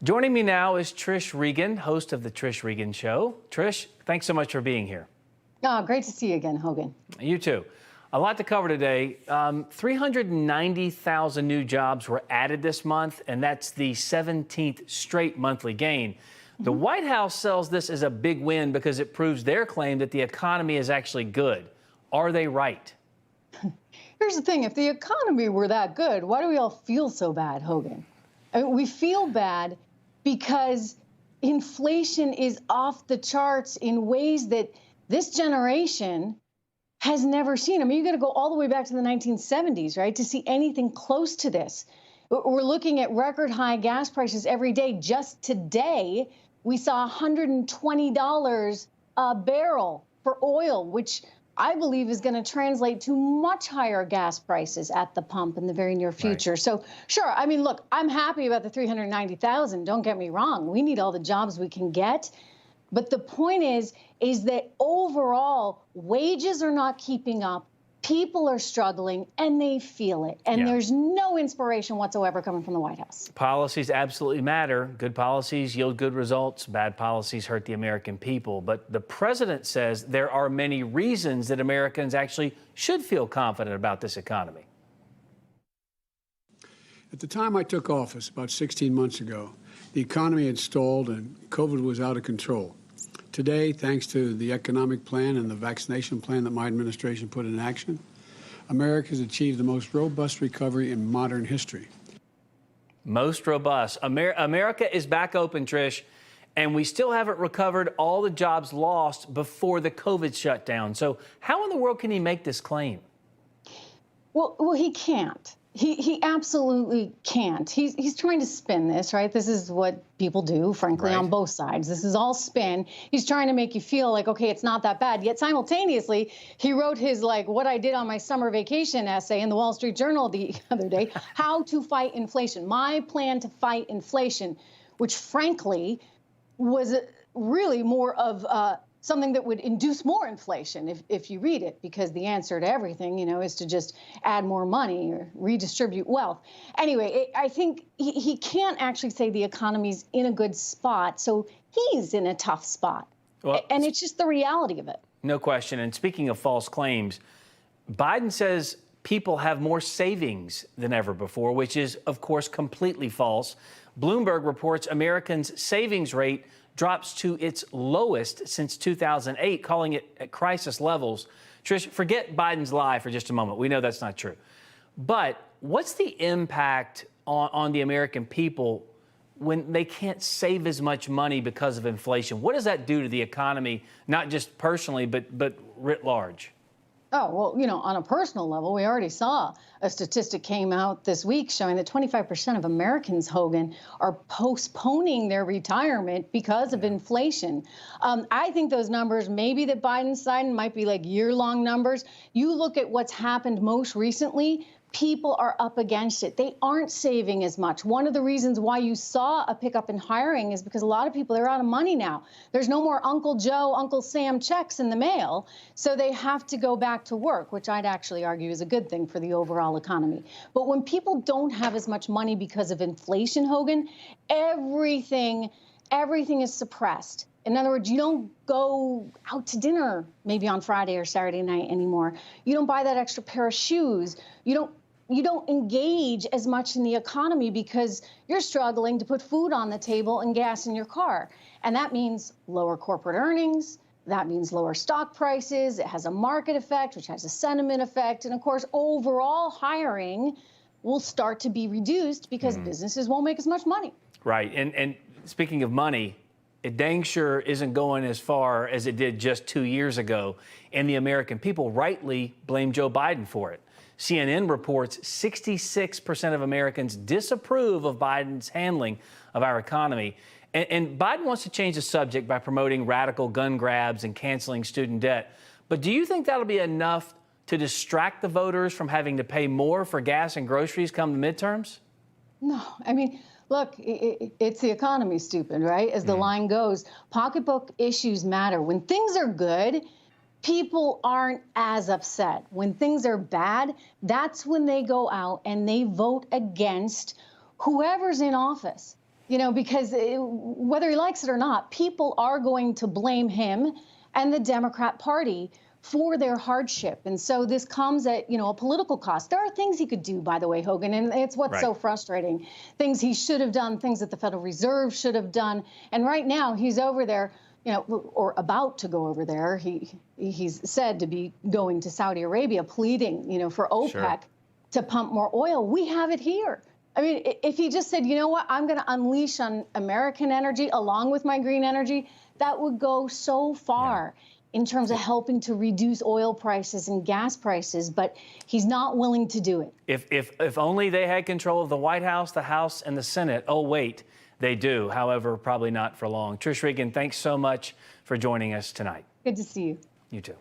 Joining me now is Trish Regan, host of The Trish Regan Show. Trish, thanks so much for being here. Oh, great to see you again, Hogan. You too. A lot to cover today. 390,000 new jobs were added this month, and that's the 17th straight monthly gain. The White House sells this as a big win because it proves their claim that the economy is actually good. Are they right? Here's the thing. If the economy were that good, why do we all feel so bad, Hogan? I mean, we feel bad because inflation is off the charts in ways that this generation has never seen. I mean, you got to go all the way back to the 1970s, right, to see anything close to this. We're looking at record high gas prices every day. Just today, we saw $120 a barrel for oil, which I believe is going to translate to much higher gas prices at the pump in the very near future. Right. So, sure, I mean, look, I'm happy about the 390,000. Don't get me wrong. We need all the jobs we can get. But the point is that overall, wages are not keeping up. People are struggling, and they feel it. And there's no inspiration whatsoever coming from the White House. Policies absolutely matter. Good policies yield good results. Bad policies hurt the American people. But the president says there are many reasons that Americans actually should feel confident about this economy. At the time I took office, about 16 months ago, the economy had stalled and COVID was out of control. Today, thanks to the economic plan and the vaccination plan that my administration put in action, America has achieved the most robust recovery in modern history. Most robust. America is back open, Trish, and we still haven't recovered all the jobs lost before the COVID shutdown. So how in the world can he make this claim? Well, he can't. He absolutely can't. He's trying to spin this, right? This is what people do, frankly, on both sides. This is all spin. He's trying to make you feel like, okay, it's not that bad. Yet simultaneously, he wrote his, like, what I did on my summer vacation essay in the Wall Street Journal the other day, how to fight inflation, my plan to fight inflation, which frankly was really more of something that would induce more inflation if you read it, because the answer to everything, you know, is to just add more money or redistribute wealth. Anyway, I think he can't actually say the economy's in a good spot, so he's in a tough spot. Well, and it's just the reality of it. No question. And speaking of false claims, Biden says people have more savings than ever before, which is, of course, completely false. Bloomberg reports Americans' savings rate drops to its lowest since 2008, calling it at crisis levels. Trish, forget Biden's lie for just a moment. We know that's not true. But what's the impact on the American people when they can't save as much money because of inflation? What does that do to the economy, not just personally, but writ large? Oh, well, you know, on a personal level, we already saw a statistic came out this week showing that 25% of Americans, Hogan, are postponing their retirement because of inflation. I think those numbers, maybe that Biden's citing, might be like year-long numbers. You look at what's happened most recently, people are up against it. They aren't saving as much. One of the reasons why you saw a pickup in hiring is because a lot of people are out of money now. There's no more Uncle Joe, Uncle Sam checks in the mail, so they have to go back to work, which I'd actually argue is a good thing for the overall economy. But when people don't have as much money because of inflation, Hogan, everything is suppressed. In other words, you don't go out to dinner maybe on Friday or Saturday night anymore. You don't buy that extra pair of shoes. You don't engage as much in the economy because you're struggling to put food on the table and gas in your car. And that means lower corporate earnings. That means lower stock prices. It has a market effect, which has a sentiment effect. And of course, overall hiring will start to be reduced because businesses won't make as much money. Right. And speaking of money, it dang sure isn't going as far as it did just 2 years ago. And the American people rightly blame Joe Biden for it. CNN reports 66% of Americans disapprove of Biden's handling of our economy. And Biden wants to change the subject by promoting radical gun grabs and canceling student debt. But do you think that'll be enough to distract the voters from having to pay more for gas and groceries come the midterms? No, I mean, look, it's the economy, stupid, right? As the line goes, pocketbook issues matter. When things are good, people aren't as upset. When things are bad, that's when they go out and they vote against whoever's in office. you know, because whether he likes it or not, people are going to blame him and the Democrat Party for their hardship. And so this comes at, you know, a political cost. There are things he could do, by the way, Hogan, and it's what's so frustrating. Things he should have done, things that the Federal Reserve should have done. And right now he's over there, you know, or about to go over there. He's said to be going to Saudi Arabia, pleading, you know, for OPEC to pump more oil. We have it here. I mean, if he just said, you know what, I'm going to unleash on American energy along with my green energy, that would go so far in terms of helping to reduce oil prices and gas prices, but he's not willing to do it. If only they had control of the White House, the House, and the Senate. Oh, wait, they do. However, probably not for long. Trish Regan, thanks so much for joining us tonight. Good to see you. You too.